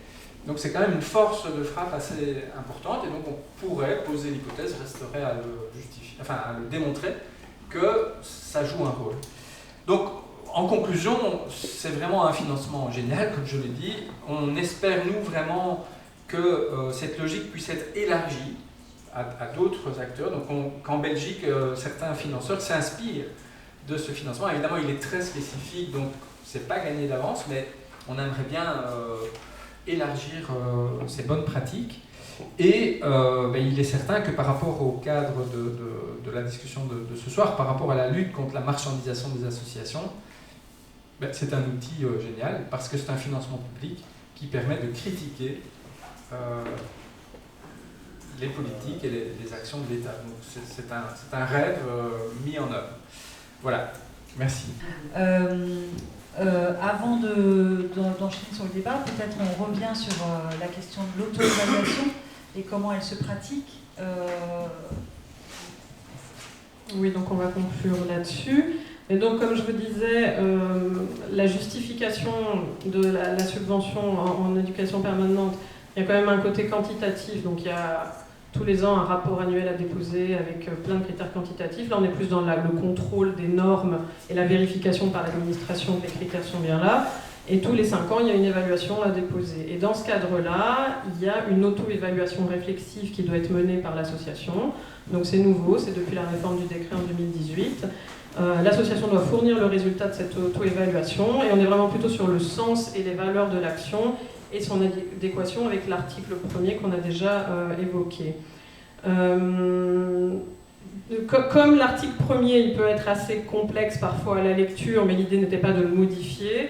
Donc c'est quand même une force de frappe assez importante, et donc on pourrait poser l'hypothèse, resterait à le justifier, enfin à le démontrer, que ça joue un rôle. Donc en conclusion, c'est vraiment un financement génial, comme je l'ai dit. On espère, nous, vraiment que cette logique puisse être élargie à d'autres acteurs. Donc qu'en Belgique, certains financeurs s'inspirent de ce financement. Évidemment, il est très spécifique, donc c'est pas gagné d'avance, mais on aimerait bien élargir ces bonnes pratiques. Et il est certain que par rapport au cadre de la discussion de ce soir, par rapport à la lutte contre la marchandisation des associations, c'est un outil génial, parce que c'est un financement public qui permet de critiquer les politiques et les actions de l'État. Donc c'est un rêve mis en œuvre. Voilà, merci. Avant d'enchaîner sur le débat, peut-être on revient sur la question de l'auto-évaluation et comment elle se pratique. Oui, donc on va conclure là-dessus. Et donc, comme je vous disais, la justification de la subvention en éducation permanente, il y a quand même un côté quantitatif. Donc, il y a tous les ans un rapport annuel à déposer avec plein de critères quantitatifs. Là, on est plus dans le contrôle des normes et la vérification par l'administration que les critères sont bien là. Et tous les 5 ans, il y a une évaluation à déposer. Et dans ce cadre-là, il y a une auto-évaluation réflexive qui doit être menée par l'association. Donc, c'est nouveau, c'est depuis la réforme du décret en 2018. L'association doit fournir le résultat de cette auto-évaluation et on est vraiment plutôt sur le sens et les valeurs de l'action et son adéquation avec l'article 1er qu'on a déjà évoqué. Comme l'article 1er, il peut être assez complexe parfois à la lecture, mais l'idée n'était pas de le modifier,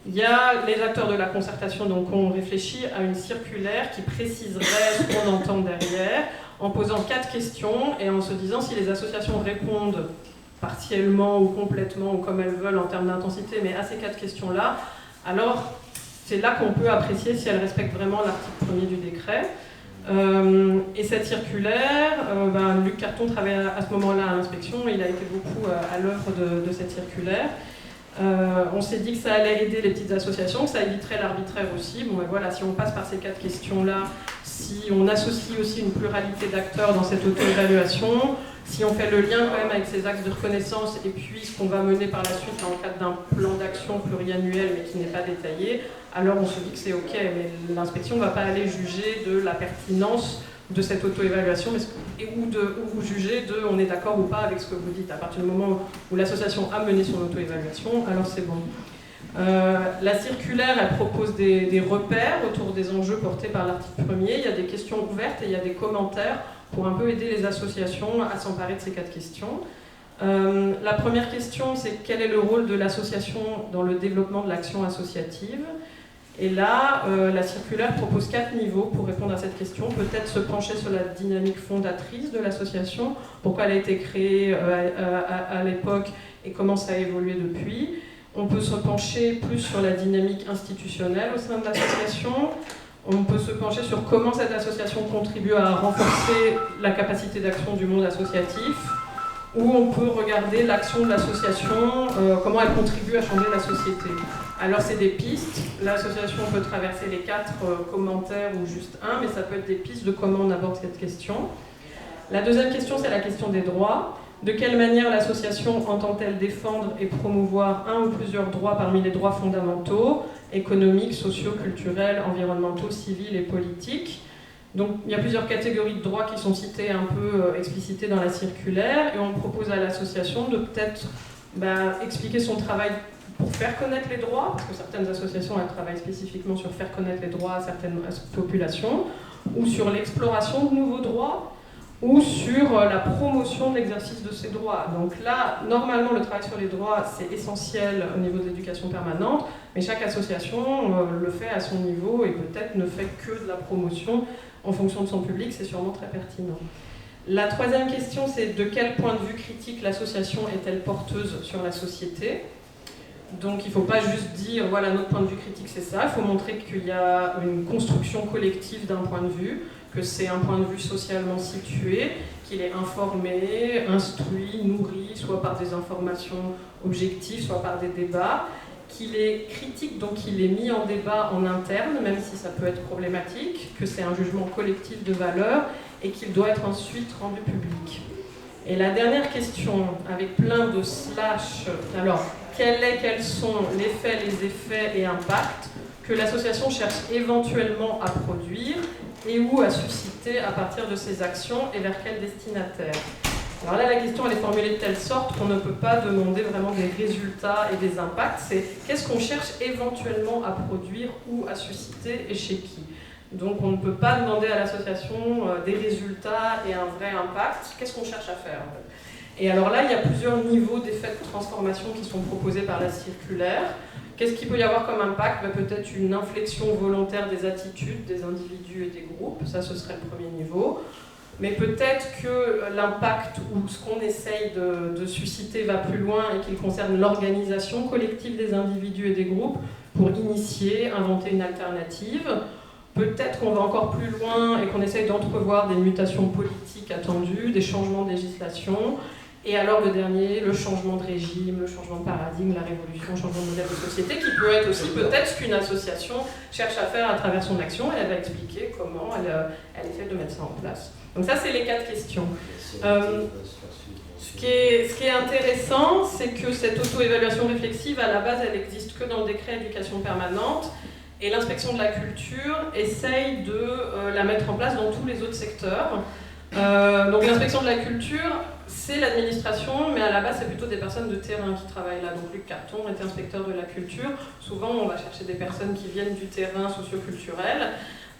il y a les acteurs de la concertation donc ont réfléchi à une circulaire qui préciserait ce qu'on entend derrière en posant 4 questions et en se disant si les associations répondent partiellement ou complètement ou comme elles veulent en termes d'intensité, mais à ces 4 questions-là, alors c'est là qu'on peut apprécier si elles respectent vraiment l'article 1er du décret. Et cette circulaire, Luc Carton travaillait à ce moment-là à l'inspection, il a été beaucoup à l'œuvre de cette circulaire. On s'est dit que ça allait aider les petites associations, que ça éviterait l'arbitraire aussi. Bon, voilà, si on passe par ces 4 questions-là, si on associe aussi une pluralité d'acteurs dans cette auto-évaluation, si on fait le lien quand même avec ces axes de reconnaissance et puis ce qu'on va mener par la suite dans le cadre d'un plan d'action pluriannuel mais qui n'est pas détaillé, alors on se dit que c'est OK, mais l'inspection ne va pas aller juger de la pertinence de cette auto-évaluation ou juger de on est d'accord ou pas avec ce que vous dites. À partir du moment où l'association a mené son auto-évaluation, alors c'est bon. La circulaire, elle propose des repères autour des enjeux portés par l'article 1er. Il y a des questions ouvertes et il y a des commentaires pour un peu aider les associations à s'emparer de ces 4 questions. La première question, c'est quel est le rôle de l'association dans le développement de l'action associative ? Et là, la circulaire propose 4 niveaux pour répondre à cette question. Peut-être se pencher sur la dynamique fondatrice de l'association, pourquoi elle a été créée à l'époque et comment ça a évolué depuis. On peut se pencher plus sur la dynamique institutionnelle au sein de l'association. On peut se pencher sur comment cette association contribue à renforcer la capacité d'action du monde associatif. Ou on peut regarder l'action de l'association, comment elle contribue à changer la société. Alors c'est des pistes, l'association peut traverser les 4 commentaires ou juste un, mais ça peut être des pistes de comment on aborde cette question. La deuxième question, c'est la question des droits. De quelle manière l'association entend-elle défendre et promouvoir un ou plusieurs droits parmi les droits fondamentaux, économiques, sociaux, culturels, environnementaux, civils et politiques ? Donc il y a plusieurs catégories de droits qui sont citées, un peu explicitées dans la circulaire, et on propose à l'association de peut-être expliquer son travail pour faire connaître les droits, parce que certaines associations elles travaillent spécifiquement sur faire connaître les droits à certaines populations, ou sur l'exploration de nouveaux droits, ou sur la promotion de l'exercice de ces droits. Donc là, normalement, le travail sur les droits, c'est essentiel au niveau de l'éducation permanente, mais chaque association le fait à son niveau et peut-être ne fait que de la promotion en fonction de son public, c'est sûrement très pertinent. La troisième question, c'est de quel point de vue critique l'association est-elle porteuse sur la société ? Donc il ne faut pas juste dire, voilà, notre point de vue critique, c'est ça. Il faut montrer qu'il y a une construction collective d'un point de vue, que c'est un point de vue socialement situé, qu'il est informé, instruit, nourri, soit par des informations objectives, soit par des débats, qu'il est critique, donc qu'il est mis en débat en interne, même si ça peut être problématique, que c'est un jugement collectif de valeur et qu'il doit être ensuite rendu public. Et la dernière question, avec plein de slash, alors, quels sont les faits, les effets et impacts que l'association cherche éventuellement à produire et ou à susciter à partir de ses actions et vers quel destinataire. Alors là, la question elle est formulée de telle sorte qu'on ne peut pas demander vraiment des résultats et des impacts, c'est qu'est-ce qu'on cherche éventuellement à produire ou à susciter et chez qui. Donc on ne peut pas demander à l'association des résultats et un vrai impact, qu'est-ce qu'on cherche à faire en fait. Et alors là, il y a plusieurs niveaux d'effets de transformation qui sont proposés par la circulaire. Qu'est-ce qu'il peut y avoir comme impact ? Peut-être une inflexion volontaire des attitudes des individus et des groupes, ça ce serait le premier niveau. Mais peut-être que l'impact ou ce qu'on essaye de susciter va plus loin et qu'il concerne l'organisation collective des individus et des groupes pour initier, inventer une alternative. Peut-être qu'on va encore plus loin et qu'on essaye d'entrevoir des mutations politiques attendues, des changements de législation. Et alors le dernier, le changement de régime, le changement de paradigme, la révolution, le changement de modèle de société, qui peut être aussi peut-être ce qu'une association cherche à faire à travers son action, et elle va expliquer comment elle essaie de mettre ça en place. Donc ça, c'est les 4 questions. Ce qui est intéressant, c'est que cette auto-évaluation réflexive, à la base, elle n'existe que dans le décret éducation permanente, et l'inspection de la culture essaye de la mettre en place dans tous les autres secteurs. Donc l'inspection de la culture, c'est l'administration, mais à la base, c'est plutôt des personnes de terrain qui travaillent là. Donc Luc Carton était inspecteur de la culture. Souvent, on va chercher des personnes qui viennent du terrain socio-culturel.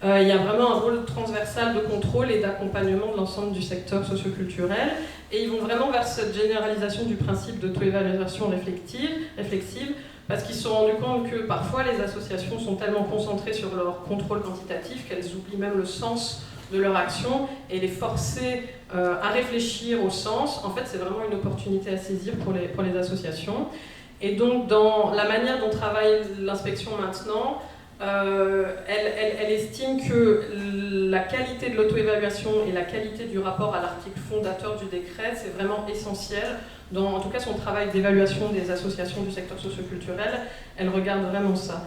Il y a vraiment un rôle transversal de contrôle et d'accompagnement de l'ensemble du secteur socio-culturel. Et ils vont vraiment vers cette généralisation du principe d'auto-évaluation réflexive, parce qu'ils se sont rendus compte que parfois les associations sont tellement concentrées sur leur contrôle quantitatif qu'elles oublient même le sens de leur action et les forcer à réfléchir au sens, en fait, c'est vraiment une opportunité à saisir pour les associations. Et donc, dans la manière dont travaille l'inspection maintenant, elle estime que la qualité de l'auto-évaluation et la qualité du rapport à l'article fondateur du décret, c'est vraiment essentiel. Dans, en tout cas, son travail d'évaluation des associations du secteur socioculturel, elle regarde vraiment ça.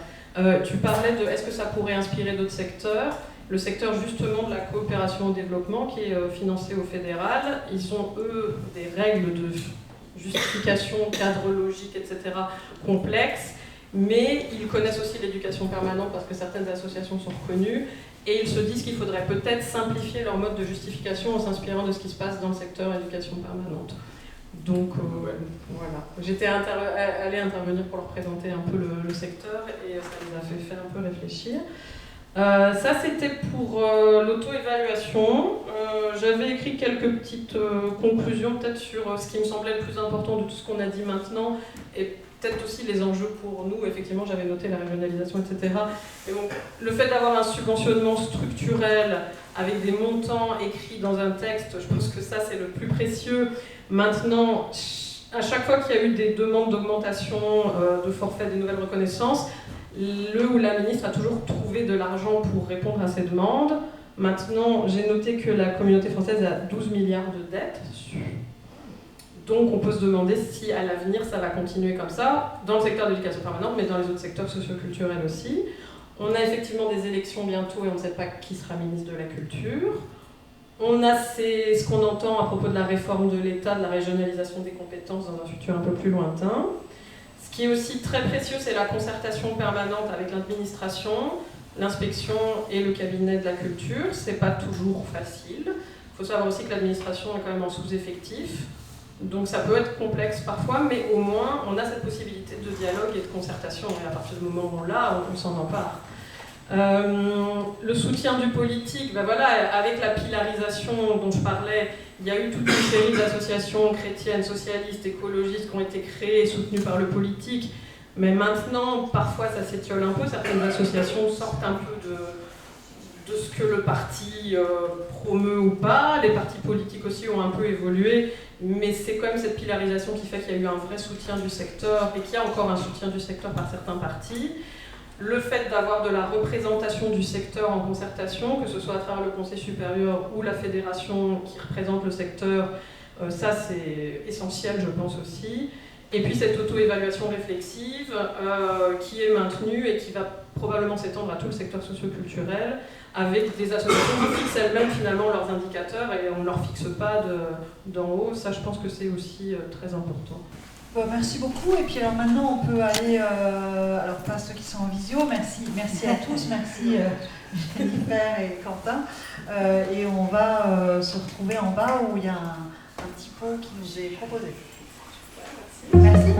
Tu parlais de est-ce que ça pourrait inspirer d'autres secteurs. Le secteur justement de la coopération au développement qui est financé au fédéral, ils ont eux des règles de justification, cadre logique, etc. complexes, mais ils connaissent aussi l'éducation permanente parce que certaines associations sont reconnues et ils se disent qu'il faudrait peut-être simplifier leur mode de justification en s'inspirant de ce qui se passe dans le secteur éducation permanente. Donc voilà, j'étais allée intervenir pour leur présenter un peu le secteur et ça les a fait faire un peu réfléchir. Ça c'était pour l'auto-évaluation. J'avais écrit quelques petites conclusions peut-être sur ce qui me semblait le plus important de tout ce qu'on a dit maintenant et peut-être aussi les enjeux pour nous. Effectivement, j'avais noté la régionalisation, etc. Mais bon, le fait d'avoir un subventionnement structurel avec des montants écrits dans un texte, je pense que ça c'est le plus précieux. Maintenant, à chaque fois qu'il y a eu des demandes d'augmentation de forfait, des nouvelles reconnaissances, le ou la ministre a toujours trouvé de l'argent pour répondre à ces demandes. Maintenant, j'ai noté que la communauté française a 12 milliards de dettes. Donc on peut se demander si à l'avenir ça va continuer comme ça, dans le secteur de l'éducation permanente, mais dans les autres secteurs socioculturels aussi. On a effectivement des élections bientôt et on ne sait pas qui sera ministre de la Culture. On a ce qu'on entend à propos de la réforme de l'État, de la régionalisation des compétences dans un futur un peu plus lointain. Ce qui est aussi très précieux, c'est la concertation permanente avec l'administration, l'inspection et le cabinet de la culture. C'est pas toujours facile. Il faut savoir aussi que l'administration est quand même en sous-effectif. Donc ça peut être complexe parfois, mais au moins on a cette possibilité de dialogue et de concertation. Et à partir du moment où on l'a, on s'en empare. Le soutien du politique, ben voilà, avec la pilarisation dont je parlais, il y a eu toute une série d'associations chrétiennes, socialistes, écologistes qui ont été créées et soutenues par le politique. Mais maintenant, parfois ça s'étiole un peu, certaines associations sortent un peu de ce que le parti promeut ou pas. Les partis politiques aussi ont un peu évolué, mais c'est quand même cette pilarisation qui fait qu'il y a eu un vrai soutien du secteur et qu'il y a encore un soutien du secteur par certains partis. Le fait d'avoir de la représentation du secteur en concertation, que ce soit à travers le Conseil supérieur ou la fédération qui représente le secteur, ça c'est essentiel je pense aussi. Et puis cette auto-évaluation réflexive qui est maintenue et qui va probablement s'étendre à tout le secteur socio-culturel, avec des associations qui fixent elles-mêmes finalement leurs indicateurs et on ne leur fixe pas d'en haut. Ça je pense que c'est aussi très important. Bon, merci beaucoup. Et puis alors maintenant on peut aller, alors pas ceux qui sont en visio, merci à tous, merci Jennifer et Quentin. Et on va se retrouver en bas où il y a un petit pot qui nous est proposé. Merci.